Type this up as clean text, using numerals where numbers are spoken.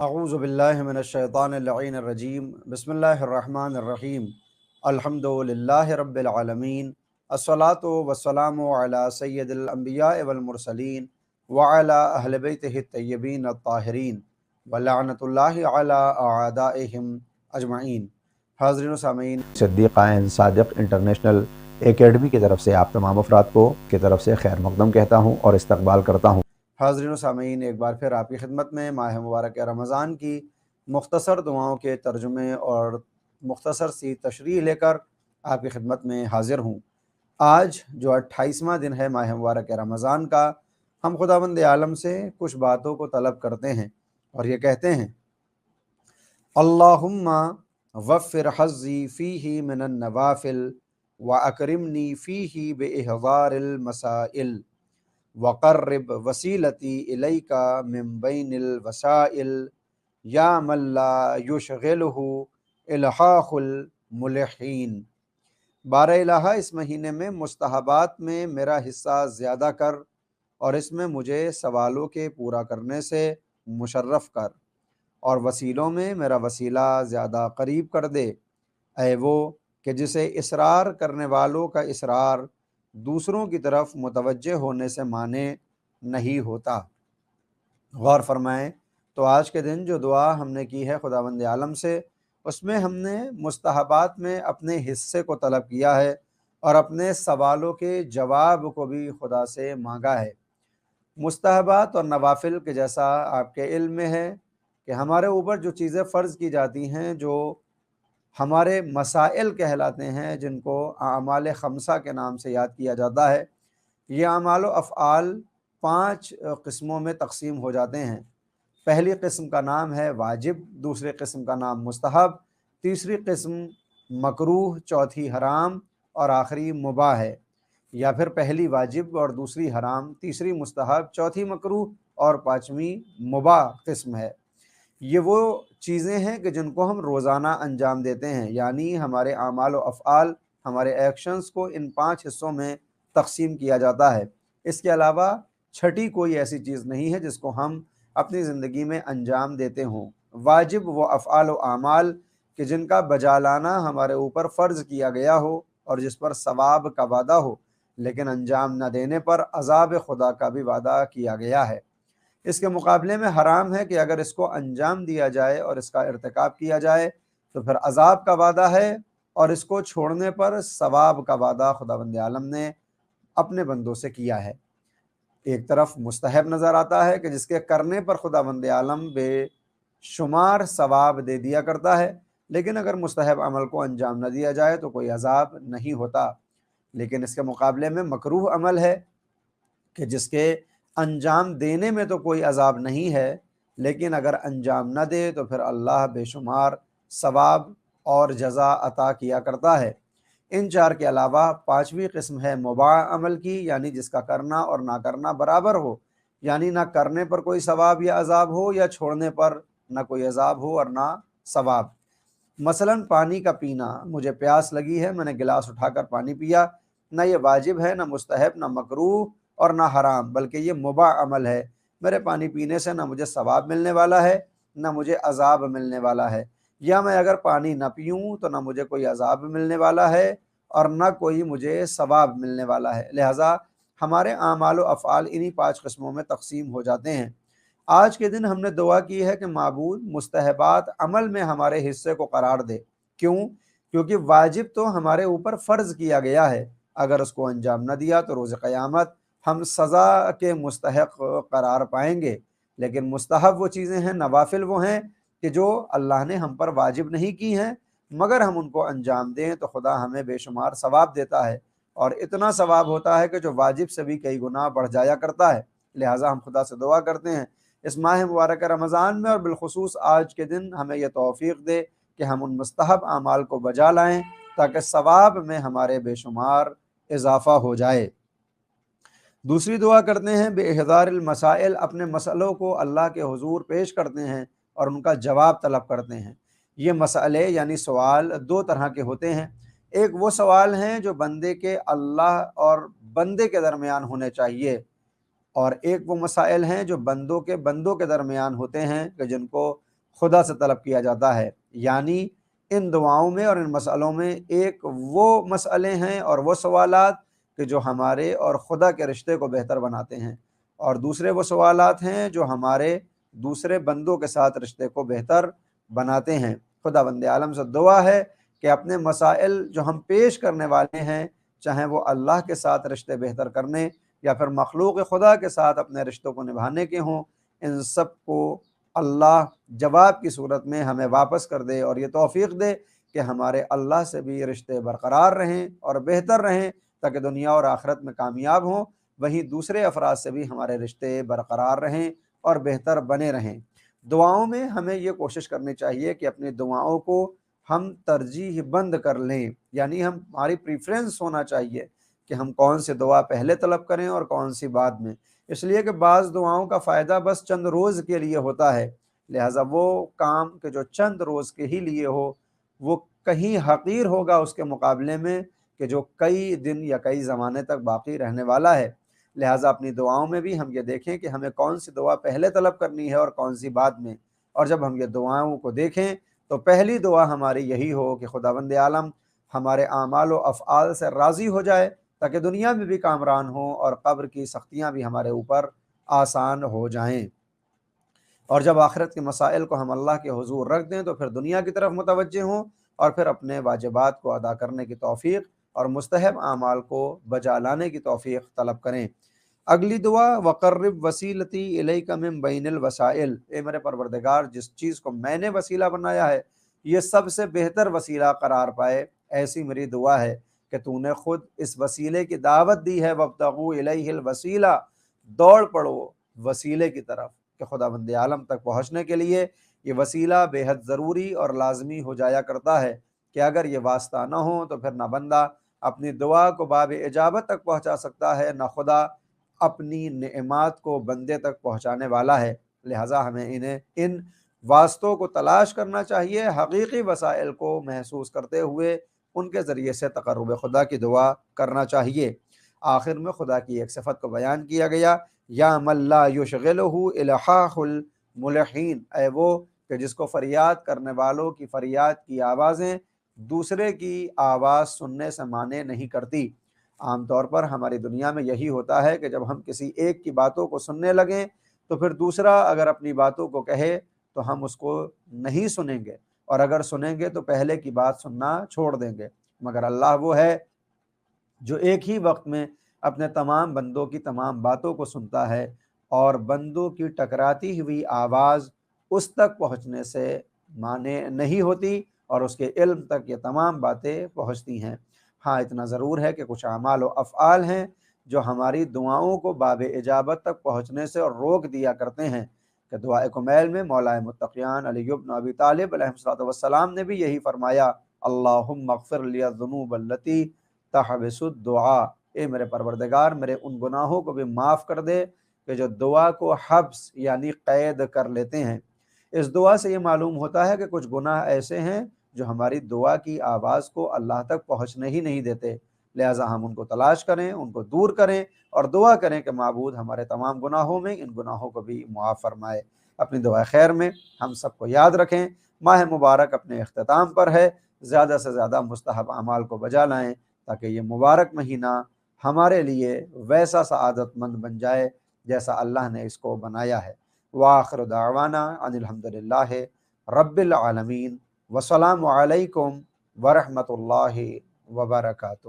اعوذ باللہ من الشیطان اللعین الرجیم بسم اللہ الرحمن الرحیم الحمدللہ رب العالمین الصلاۃ والسلام علی سید الانبیاء والمرسلین وعلی اہل بیتہ الطیبین الطاہرین ولعنۃ اللہ علی اعدائہم اجمعین۔ حاضرین و سامعین، صدیق آئین صادق انٹرنیشنل اکیڈمی کی طرف سے آپ تمام افراد کو کی طرف سے خیر مقدم کہتا ہوں اور استقبال کرتا ہوں۔ حاضرین و سامعین، ایک بار پھر آپ کی خدمت میں ماہ مبارک رمضان کی مختصر دعاؤں کے ترجمے اور مختصر سی تشریح لے کر آپ کی خدمت میں حاضر ہوں۔ آج جو 28واں دن ہے ماہ مبارک رمضان کا، ہم خداوند عالم سے کچھ باتوں کو طلب کرتے ہیں اور یہ کہتے ہیں: اللہم وفر حظی فیہ من النوافل واکرمنی فیہ باحضار المسائل وقرب وسیلتی الیک من بین الوسائل یا من لا یشغلہ الحاح الملحین۔ بار الہ، اس مہینے میں مستحبات میں میرا حصہ زیادہ کر اور اس میں مجھے سوالوں کے پورا کرنے سے مشرف کر، اور وسیلوں میں میرا وسیلہ زیادہ قریب کر دے، اے وہ کہ جسے اصرار کرنے والوں کا اصرار دوسروں کی طرف متوجہ ہونے سے مانے نہیں ہوتا۔ غور فرمائیں تو آج کے دن جو دعا ہم نے کی ہے خداوند عالم سے، اس میں ہم نے مستحبات میں اپنے حصے کو طلب کیا ہے اور اپنے سوالوں کے جواب کو بھی خدا سے مانگا ہے۔ مستحبات اور نوافل کے جیسا آپ کے علم میں ہے کہ ہمارے اوپر جو چیزیں فرض کی جاتی ہیں، جو ہمارے مسائل کہلاتے ہیں، جن کو اعمال خمسہ کے نام سے یاد کیا جاتا ہے، یہ اعمال و افعال 5 قسموں میں تقسیم ہو جاتے ہیں۔ پہلی قسم کا نام ہے واجب، دوسری قسم کا نام مستحب، تیسری قسم مکروہ، چوتھی حرام اور آخری مباح ہے۔ یا پھر پہلی واجب اور دوسری حرام، تیسری مستحب، چوتھی مکروہ اور پانچویں مباح قسم ہے۔ یہ وہ چیزیں ہیں کہ جن کو ہم روزانہ انجام دیتے ہیں، یعنی ہمارے اعمال و افعال، ہمارے ایکشنز کو ان 5 حصوں میں تقسیم کیا جاتا ہے۔ اس کے علاوہ چھٹی کوئی ایسی چیز نہیں ہے جس کو ہم اپنی زندگی میں انجام دیتے ہوں۔ واجب وہ افعال و اعمال کہ جن کا بجا لانا ہمارے اوپر فرض کیا گیا ہو اور جس پر ثواب کا وعدہ ہو، لیکن انجام نہ دینے پر عذاب خدا کا بھی وعدہ کیا گیا ہے۔ اس کے مقابلے میں حرام ہے کہ اگر اس کو انجام دیا جائے اور اس کا ارتکاب کیا جائے تو پھر عذاب کا وعدہ ہے، اور اس کو چھوڑنے پر ثواب کا وعدہ خداوند عالم نے اپنے بندوں سے کیا ہے۔ ایک طرف مستحب نظر آتا ہے کہ جس کے کرنے پر خداوند عالم بے شمار ثواب دے دیا کرتا ہے، لیکن اگر مستحب عمل کو انجام نہ دیا جائے تو کوئی عذاب نہیں ہوتا۔ لیکن اس کے مقابلے میں مکروہ عمل ہے کہ جس کے انجام دینے میں تو کوئی عذاب نہیں ہے، لیکن اگر انجام نہ دے تو پھر اللہ بے شمار ثواب اور جزا عطا کیا کرتا ہے۔ ان 4 کے علاوہ 5ویں قسم ہے مباح عمل کی، یعنی جس کا کرنا اور نہ کرنا برابر ہو، یعنی نہ کرنے پر کوئی ثواب یا عذاب ہو، یا چھوڑنے پر نہ کوئی عذاب ہو اور نہ ثواب۔ مثلاً پانی کا پینا، مجھے پیاس لگی ہے، میں نے گلاس اٹھا کر پانی پیا، نہ یہ واجب ہے، نہ مستحب، نہ مکروہ اور نہ حرام، بلکہ یہ مباح عمل ہے۔ میرے پانی پینے سے نہ مجھے ثواب ملنے والا ہے نہ مجھے عذاب ملنے والا ہے، یا میں اگر پانی نہ پیوں تو نہ مجھے کوئی عذاب ملنے والا ہے اور نہ کوئی مجھے ثواب ملنے والا ہے۔ لہٰذا ہمارے اعمال و افعال انہی 5 قسموں میں تقسیم ہو جاتے ہیں۔ آج کے دن ہم نے دعا کی ہے کہ معبود مستحبات عمل میں ہمارے حصے کو قرار دے۔ کیوں؟ کیونکہ واجب تو ہمارے اوپر فرض کیا گیا ہے، اگر اس کو انجام نہ دیا تو روز قیامت ہم سزا کے مستحق قرار پائیں گے۔ لیکن مستحب وہ چیزیں ہیں، نوافل وہ ہیں کہ جو اللہ نے ہم پر واجب نہیں کی ہیں، مگر ہم ان کو انجام دیں تو خدا ہمیں بے شمار ثواب دیتا ہے، اور اتنا ثواب ہوتا ہے کہ جو واجب سے بھی کئی گنا بڑھ جایا کرتا ہے۔ لہٰذا ہم خدا سے دعا کرتے ہیں اس ماہ مبارک رمضان میں اور بالخصوص آج کے دن ہمیں یہ توفیق دے کہ ہم ان مستحب اعمال کو بجا لائیں تاکہ ثواب میں ہمارے بے شمار اضافہ ہو جائے۔ دوسری دعا کرتے ہیں باحضار المسائل، اپنے مسئلوں کو اللہ کے حضور پیش کرتے ہیں اور ان کا جواب طلب کرتے ہیں۔ یہ مسئلے یعنی سوال 2 طرح کے ہوتے ہیں۔ ایک وہ سوال ہیں جو بندے کے اللہ اور بندے کے درمیان ہونے چاہیے، اور ایک وہ مسائل ہیں جو بندوں کے درمیان ہوتے ہیں کہ جن کو خدا سے طلب کیا جاتا ہے۔ یعنی ان دعاؤں میں اور ان مسئلوں میں ایک وہ مسئلے ہیں اور وہ سوالات کہ جو ہمارے اور خدا کے رشتے کو بہتر بناتے ہیں، اور دوسرے وہ سوالات ہیں جو ہمارے دوسرے بندوں کے ساتھ رشتے کو بہتر بناتے ہیں۔ خدا بند عالم سے دعا ہے کہ اپنے مسائل جو ہم پیش کرنے والے ہیں، چاہے وہ اللہ کے ساتھ رشتے بہتر کرنے یا پھر مخلوق خدا کے ساتھ اپنے رشتوں کو نبھانے کے ہوں، ان سب کو اللہ جواب کی صورت میں ہمیں واپس کر دے اور یہ توفیق دے کہ ہمارے اللہ سے بھی رشتے برقرار رہیں اور بہتر رہیں، تاکہ دنیا اور آخرت میں کامیاب ہوں، وہیں دوسرے افراد سے بھی ہمارے رشتے برقرار رہیں اور بہتر بنے رہیں۔ دعاؤں میں ہمیں یہ کوشش کرنی چاہیے کہ اپنی دعاؤں کو ہم ترجیح بند کر لیں، یعنی ہماری پریفرنس ہونا چاہیے کہ ہم کون سی دعا پہلے طلب کریں اور کون سی بعد میں، اس لیے کہ بعض دعاؤں کا فائدہ بس چند روز کے لیے ہوتا ہے، لہٰذا وہ کام کہ جو چند روز کے ہی لیے ہو وہ کہیں حقیر ہوگا اس کے مقابلے میں کہ جو کئی دن یا کئی زمانے تک باقی رہنے والا ہے۔ لہٰذا اپنی دعاؤں میں بھی ہم یہ دیکھیں کہ ہمیں کون سی دعا پہلے طلب کرنی ہے اور کون سی بعد میں، اور جب ہم یہ دعاؤں کو دیکھیں تو پہلی دعا ہماری یہی ہو کہ خداوند عالم ہمارے اعمال و افعال سے راضی ہو جائے، تاکہ دنیا میں بھی کامران ہوں اور قبر کی سختیاں بھی ہمارے اوپر آسان ہو جائیں، اور جب آخرت کے مسائل کو ہم اللہ کے حضور رکھ دیں تو پھر دنیا کی طرف متوجہ ہوں اور پھر اپنے واجبات کو ادا کرنے کی توفیق اور مستحب اعمال کو بجا لانے کی توفیق طلب کریں۔ اگلی دعا وقرب وسیلتی الیک من بین الوسائل، اے میرے پروردگار جس چیز کو میں نے وسیلہ بنایا ہے یہ سب سے بہتر وسیلہ قرار پائے، ایسی میری دعا ہے کہ تو نے خود اس وسیلے کی دعوت دی ہے، وابتغوا الیہ الوسیلہ، دوڑ پڑو وسیلے کی طرف کہ خداوند عالم تک پہنچنے کے لیے یہ وسیلہ بے حد ضروری اور لازمی ہو جایا کرتا ہے کہ اگر یہ واسطہ نہ ہو تو پھر نہ بندہ اپنی دعا کو باب اجابت تک پہنچا سکتا ہے، نہ خدا اپنی نعمات کو بندے تک پہنچانے والا ہے۔ لہٰذا ہمیں ان واسطوں کو تلاش کرنا چاہیے، حقیقی وسائل کو محسوس کرتے ہوئے ان کے ذریعے سے تقرب خدا کی دعا کرنا چاہیے۔ آخر میں خدا کی ایک صفت کو بیان کیا گیا، یا من لا یشغلہ الحاح الملحین، اے وہ کہ جس کو فریاد کرنے والوں کی فریاد کی آوازیں دوسرے کی آواز سننے سے مانے نہیں کرتی۔ عام طور پر ہماری دنیا میں یہی ہوتا ہے کہ جب ہم کسی ایک کی باتوں کو سننے لگیں تو پھر دوسرا اگر اپنی باتوں کو کہے تو ہم اس کو نہیں سنیں گے، اور اگر سنیں گے تو پہلے کی بات سننا چھوڑ دیں گے، مگر اللہ وہ ہے جو ایک ہی وقت میں اپنے تمام بندوں کی تمام باتوں کو سنتا ہے، اور بندوں کی ٹکراتی ہوئی آواز اس تک پہنچنے سے مانے نہیں ہوتی اور اس کے علم تک یہ تمام باتیں پہنچتی ہیں۔ ہاں اتنا ضرور ہے کہ کچھ اعمال و افعال ہیں جو ہماری دعاؤں کو باب اجابت تک پہنچنے سے اور روک دیا کرتے ہیں، کہ دعائے کمیل میں مولا متقیان علی بن ابی طالب علیہ الصلوۃ والسلام نے بھی یہی فرمایا، اللہم اغفر لی الذنوب التی تحبس الدعاء، اے میرے پروردگار میرے ان گناہوں کو بھی معاف کر دے کہ جو دعا کو حبس یعنی قید کر لیتے ہیں۔ اس دعا سے یہ معلوم ہوتا ہے کہ کچھ گناہ ایسے ہیں جو ہماری دعا کی آواز کو اللہ تک پہنچنے ہی نہیں دیتے، لہٰذا ہم ان کو تلاش کریں، ان کو دور کریں اور دعا کریں کہ معبود ہمارے تمام گناہوں میں ان گناہوں کو بھی معاف فرمائے۔ اپنی دعا خیر میں ہم سب کو یاد رکھیں، ماہ مبارک اپنے اختتام پر ہے، زیادہ سے زیادہ مستحب اعمال کو بجا لائیں تاکہ یہ مبارک مہینہ ہمارے لیے ویسا سعادت مند بن جائے جیسا اللہ نے اس کو بنایا ہے۔ وآخر دعوانا ان الحمدللہ رب العالمین، والسلام علیکم ورحمۃ اللہ وبرکاتہ۔